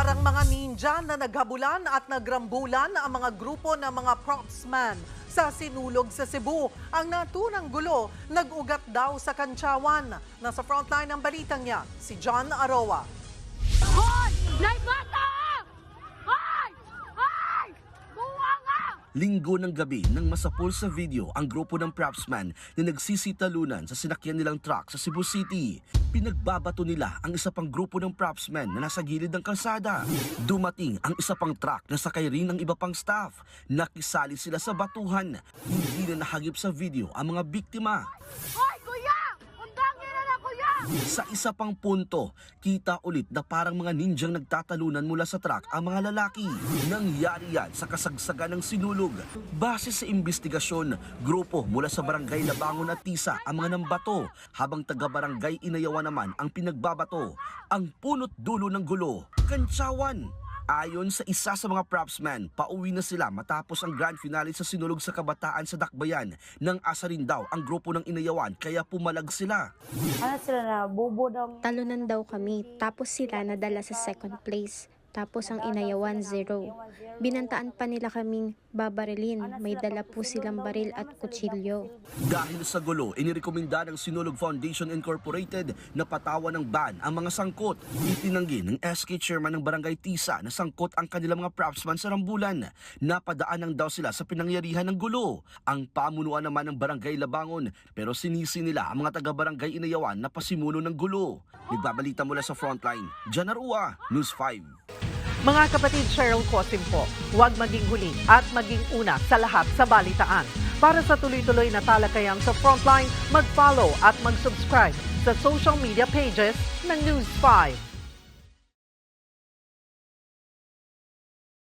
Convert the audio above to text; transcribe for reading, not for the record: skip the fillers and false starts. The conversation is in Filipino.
Parang mga ninja na naghabulan at nagrambulan ang mga grupo ng mga propsman sa sinulog sa Cebu. Ang naturang gulo, nag-ugat daw sa Kantsawan. Nasa frontline ng balitang niya, si John Aroa. Hoy! Naibata! Hoy! Hoy! Buwanga! Linggo ng gabi nang masapul sa video ang grupo ng propsman na nagsisitalunan sa sinakyan nilang truck sa Cebu City. Pinagbabato nila ang isa pang grupo ng propsman na nasa gilid ng kalsada. Dumating ang isa pang truck na sakay rin ng iba pang staff. Nakisali sila sa batuhan. Hindi na nahagip sa video ang mga biktima. Hoy, kuya! Undangin na lang, kuya! Sa isa pang punto, kita ulit na parang mga ninjang nagtatalunan mula sa truck ang mga lalaki. Nangyari yan sa kasagsagan ng sinulog. Base sa investigasyon, grupo mula sa barangay Labangon at Tisa ang mga nambato, habang taga-barangay Inayawan naman ang pinagbabato. Ang punot dulo ng gulo, Kantsawan. Ayon sa isa sa mga propsman, pauwi na sila matapos ang grand finale sa sinulog sa kabataan sa Dakbayan. Nang asa rin daw ang grupo ng Inayawan kaya pumalag sila. Ano sila na, bubo daw. Talunan daw kami, tapos sila nadala sa second place. Tapos ang Inayawan 0. Binantaan pa nila kaming babarilin. May dala po silang baril at kutsilyo. Dahil sa gulo, inirekomenda ng Sinulog Foundation Incorporated na patawan ng ban ang mga sangkot. Itinanggi ng SK Chairman ng Barangay Tisa na sangkot ang kanilang mga propsman sa rambulan. Napadaanan daw sila sa pinangyarihan ng gulo. Ang pamunuan naman ng Barangay Labangon, pero sinisi nila ang mga taga-Barangay Inayawan na pasimuno ng gulo. Nagbabalita mula sa frontline, John Aroa, News 5. Mga kapatid, Cheryl Cosim po, huwag maging huli at maging una sa lahat sa balitaan. Para sa tuloy-tuloy na talakayan sa Frontline, mag-follow at mag-subscribe sa social media pages ng News 5.